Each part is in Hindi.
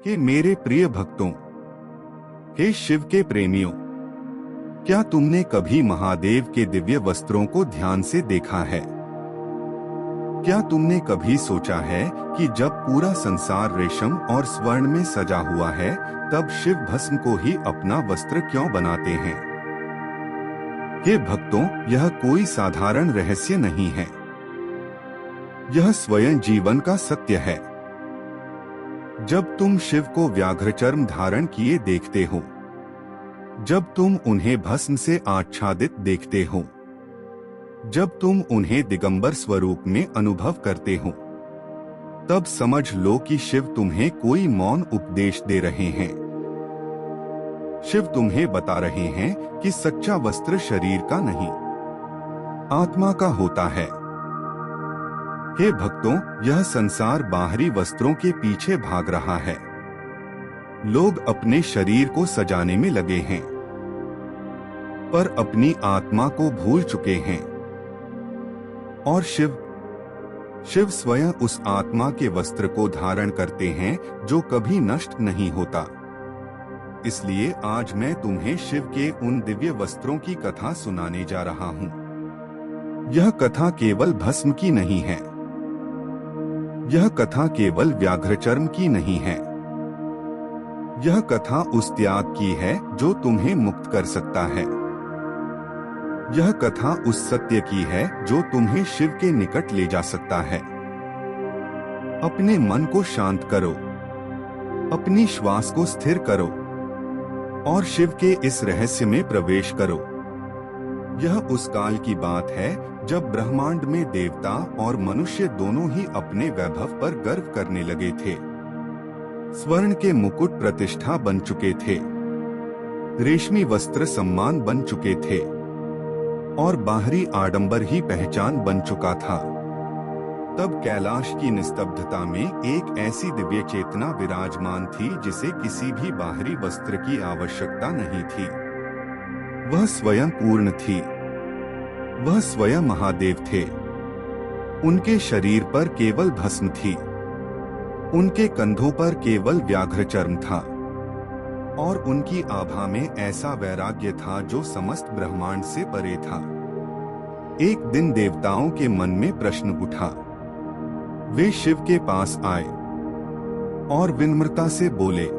कि मेरे प्रिय भक्तों, हे शिव के प्रेमियों, क्या तुमने कभी महादेव के दिव्य वस्त्रों को ध्यान से देखा है? क्या तुमने कभी सोचा है कि जब पूरा संसार रेशम और स्वर्ण में सजा हुआ है, तब शिव भस्म को ही अपना वस्त्र क्यों बनाते हैं? हे भक्तों, यह कोई साधारण रहस्य नहीं है। यह स्वयं जीवन का सत्य है। जब तुम शिव को व्याघ्रचर्म धारण किए देखते हो, जब तुम उन्हें भस्म से आच्छादित देखते हो, जब तुम उन्हें दिगंबर स्वरूप में अनुभव करते हो, तब समझ लो कि शिव तुम्हें कोई मौन उपदेश दे रहे हैं। शिव तुम्हें बता रहे हैं कि सच्चा वस्त्र शरीर का नहीं, आत्मा का होता है। हे भक्तों, यह संसार बाहरी वस्त्रों के पीछे भाग रहा है। लोग अपने शरीर को सजाने में लगे हैं, पर अपनी आत्मा को भूल चुके हैं। और शिव स्वयं उस आत्मा के वस्त्र को धारण करते हैं जो कभी नष्ट नहीं होता। इसलिए आज मैं तुम्हें शिव के उन दिव्य वस्त्रों की कथा सुनाने जा रहा हूँ। यह कथा केवल भस्म की नहीं है, यह कथा केवल व्याघ्रचर्म की नहीं है। यह कथा उस त्याग की है जो तुम्हें मुक्त कर सकता है। यह कथा उस सत्य की है जो तुम्हें शिव के निकट ले जा सकता है। अपने मन को शांत करो, अपनी श्वास को स्थिर करो और शिव के इस रहस्य में प्रवेश करो। यह उस काल की बात है जब ब्रह्मांड में देवता और मनुष्य दोनों ही अपने वैभव पर गर्व करने लगे थे। स्वर्ण के मुकुट प्रतिष्ठा बन चुके थे, रेशमी वस्त्र सम्मान बन चुके थे और बाहरी आडंबर ही पहचान बन चुका था। तब कैलाश की निस्तब्धता में एक ऐसी दिव्य चेतना विराजमान थी जिसे किसी भी बाहरी वस्त्र की आवश्यकता नहीं थी। वह स्वयं पूर्ण थी, वह स्वयं महादेव थे। उनके शरीर पर केवल भस्म थी, उनके कंधों पर केवल व्याघ्रचर्म था और उनकी आभा में ऐसा वैराग्य था जो समस्त ब्रह्मांड से परे था। एक दिन देवताओं के मन में प्रश्न उठा। वे शिव के पास आए और विनम्रता से बोले,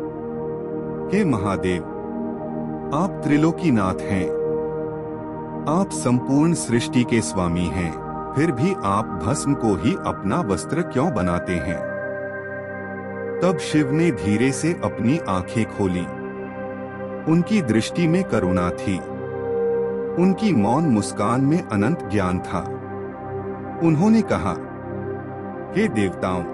हे महादेव, आप त्रिलोकीनाथ हैं, आप संपूर्ण सृष्टि के स्वामी हैं, फिर भी आप भस्म को ही अपना वस्त्र क्यों बनाते हैं? तब शिव ने धीरे से अपनी आंखें खोली। उनकी दृष्टि में करुणा थी, उनकी मौन मुस्कान में अनंत ज्ञान था। उन्होंने कहा, हे देवताओं,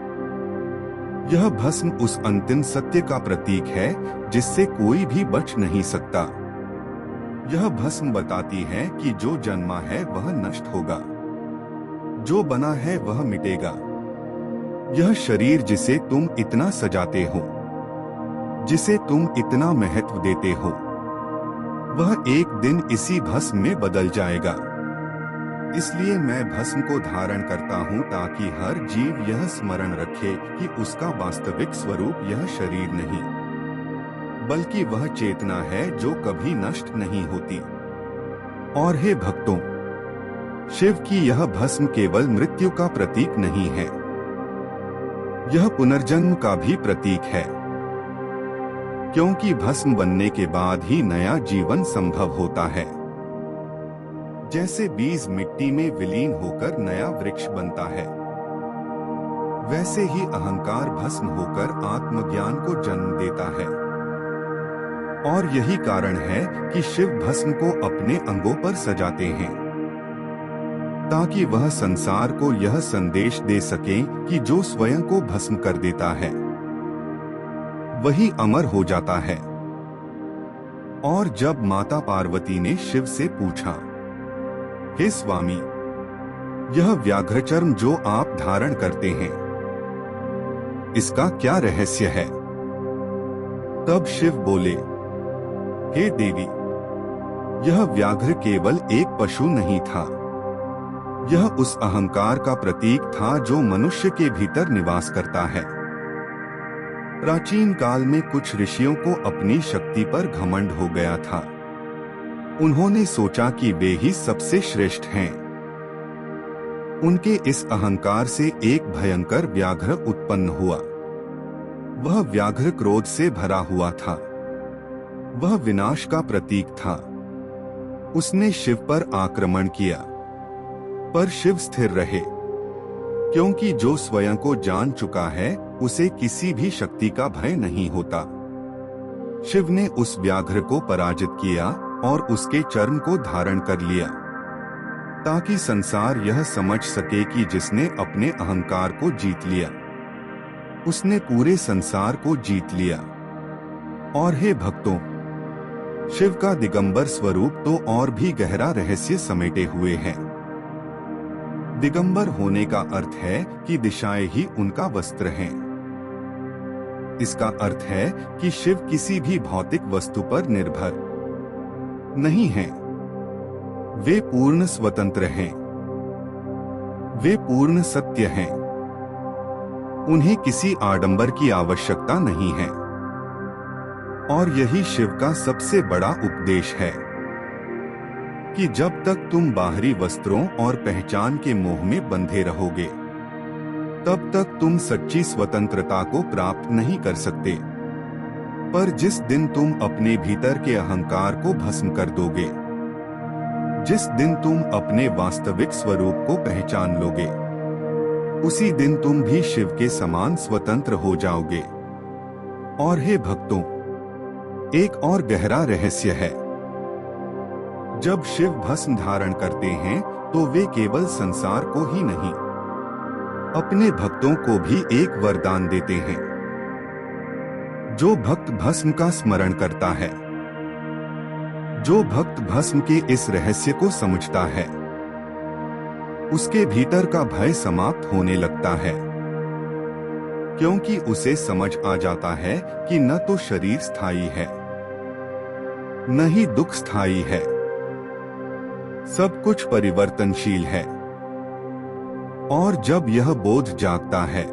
यह भस्म उस अंतिम सत्य का प्रतीक है जिससे कोई भी बच नहीं सकता। यह भस्म बताती है कि जो जन्मा है वह नष्ट होगा, जो बना है वह मिटेगा। यह शरीर जिसे तुम इतना सजाते हो, जिसे तुम इतना महत्व देते हो, वह एक दिन इसी भस्म में बदल जाएगा। इसलिए मैं भस्म को धारण करता हूँ ताकि हर जीव यह स्मरण रखे कि उसका वास्तविक स्वरूप यह शरीर नहीं, बल्कि वह चेतना है जो कभी नष्ट नहीं होती। और हे भक्तों, शिव की यह भस्म केवल मृत्यु का प्रतीक नहीं है, यह पुनर्जन्म का भी प्रतीक है, क्योंकि भस्म बनने के बाद ही नया जीवन संभव होता है। जैसे बीज मिट्टी में विलीन होकर नया वृक्ष बनता है, वैसे ही अहंकार भस्म होकर आत्मज्ञान को जन्म देता है। और यही कारण है कि शिव भस्म को अपने अंगों पर सजाते हैं, ताकि वह संसार को यह संदेश दे सके कि जो स्वयं को भस्म कर देता है वही अमर हो जाता है। और जब माता पार्वती ने शिव से पूछा, हे स्वामी, यह व्याघ्रचर्म जो आप धारण करते हैं, इसका क्या रहस्य है? तब शिव बोले, हे देवी, यह व्याघ्र केवल एक पशु नहीं था, यह उस अहंकार का प्रतीक था जो मनुष्य के भीतर निवास करता है। प्राचीन काल में कुछ ऋषियों को अपनी शक्ति पर घमंड हो गया था। उन्होंने सोचा कि वे ही सबसे श्रेष्ठ हैं। उनके इस अहंकार से एक भयंकर व्याघ्र उत्पन्न हुआ। वह व्याघ्र क्रोध से भरा हुआ था। वह विनाश का प्रतीक था। उसने शिव पर आक्रमण किया, पर शिव स्थिर रहे, क्योंकि जो स्वयं को जान चुका है उसे किसी भी शक्ति का भय नहीं होता। शिव ने उस व्याघ्र को पराजित किया और उसके चर्म को धारण कर लिया, ताकि संसार यह समझ सके कि जिसने अपने अहंकार को जीत लिया उसने पूरे संसार को जीत लिया। और हे भक्तों, शिव का दिगंबर स्वरूप तो और भी गहरा रहस्य समेटे हुए है। दिगंबर होने का अर्थ है कि दिशाएं ही उनका वस्त्र हैं। इसका अर्थ है कि शिव किसी भी भौतिक वस्तु पर निर्भर नहीं हैं। वे पूर्ण स्वतंत्र हैं। वे पूर्ण सत्य हैं। उन्हें किसी आडंबर की आवश्यकता नहीं है। और यही शिव का सबसे बड़ा उपदेश है कि जब तक तुम बाहरी वस्त्रों और पहचान के मोह में बंधे रहोगे, तब तक तुम सच्ची स्वतंत्रता को प्राप्त नहीं कर सकते। पर जिस दिन तुम अपने भीतर के अहंकार को भस्म कर दोगे, जिस दिन तुम अपने वास्तविक स्वरूप को पहचान लोगे, उसी दिन तुम भी शिव के समान स्वतंत्र हो जाओगे। और हे भक्तों, एक और गहरा रहस्य है। जब शिव भस्म धारण करते हैं तो वे केवल संसार को ही नहीं, अपने भक्तों को भी एक वरदान देते हैं। जो भक्त भस्म का स्मरण करता है, जो भक्त भस्म के इस रहस्य को समझता है, उसके भीतर का भय समाप्त होने लगता है, क्योंकि उसे समझ आ जाता है कि न तो शरीर स्थायी है, न ही दुख स्थायी है। सब कुछ परिवर्तनशील है। और जब यह बोध जागता है,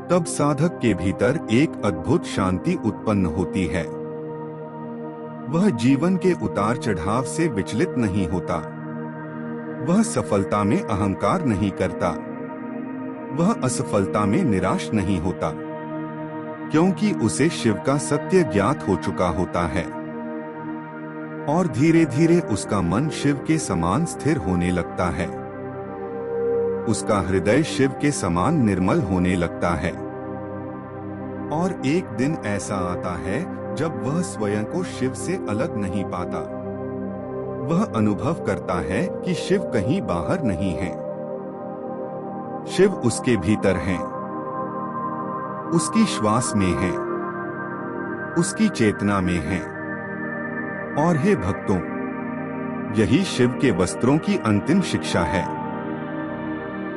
तब साधक के भीतर एक अद्भुत शांति उत्पन्न होती है। वह जीवन के उतार चढ़ाव से विचलित नहीं होता। वह सफलता में अहंकार नहीं करता। वह असफलता में निराश नहीं होता, क्योंकि उसे शिव का सत्य ज्ञात हो चुका होता है। और धीरे धीरे उसका मन शिव के समान स्थिर होने लगता है। उसका हृदय शिव के समान निर्मल होने लगता है। और एक दिन ऐसा आता है जब वह स्वयं को शिव से अलग नहीं पाता। वह अनुभव करता है कि शिव कहीं बाहर नहीं है। शिव उसके भीतर हैं, उसकी श्वास में है, उसकी चेतना में है। और हे भक्तों, यही शिव के वस्त्रों की अंतिम शिक्षा है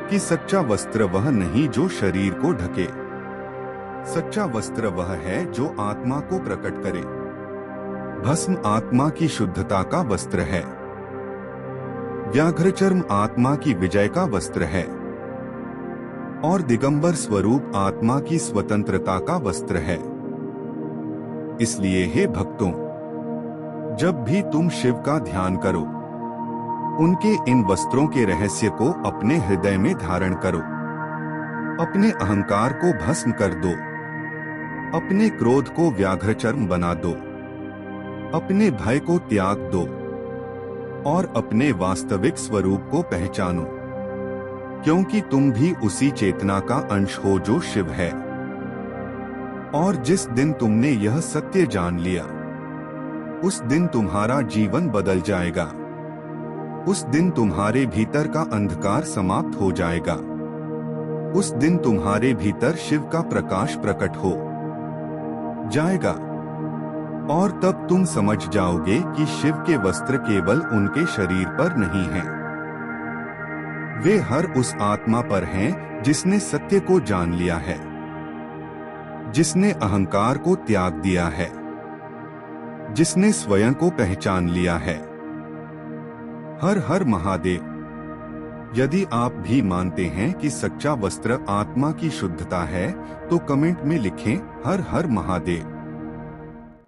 कि सच्चा वस्त्र वह नहीं जो शरीर को ढके। सच्चा वस्त्र वह है जो आत्मा को प्रकट करे। भस्म आत्मा की शुद्धता का वस्त्र है। व्याघ्रचर्म आत्मा की विजय का वस्त्र है। और दिगंबर स्वरूप आत्मा की स्वतंत्रता का वस्त्र है। इसलिए हे भक्तों, जब भी तुम शिव का ध्यान करो, उनके इन वस्त्रों के रहस्य को अपने हृदय में धारण करो। अपने अहंकार को भस्म कर दो। अपने क्रोध को व्याघ्रचर्म बना दो। अपने भय को त्याग दो और अपने वास्तविक स्वरूप को पहचानो, क्योंकि तुम भी उसी चेतना का अंश हो जो शिव है। और जिस दिन तुमने यह सत्य जान लिया, उस दिन तुम्हारा जीवन बदल जाएगा। उस दिन तुम्हारे भीतर का अंधकार समाप्त हो जाएगा। उस दिन तुम्हारे भीतर शिव का प्रकाश प्रकट हो जाएगा। और तब तुम समझ जाओगे कि शिव के वस्त्र केवल उनके शरीर पर नहीं हैं। वे हर उस आत्मा पर हैं जिसने सत्य को जान लिया है, जिसने अहंकार को त्याग दिया है, जिसने स्वयं को पहचान लिया है। हर हर महादेव। यदि आप भी मानते हैं कि सच्चा वस्त्र आत्मा की शुद्धता है तो कमेंट में लिखें हर हर महादेव।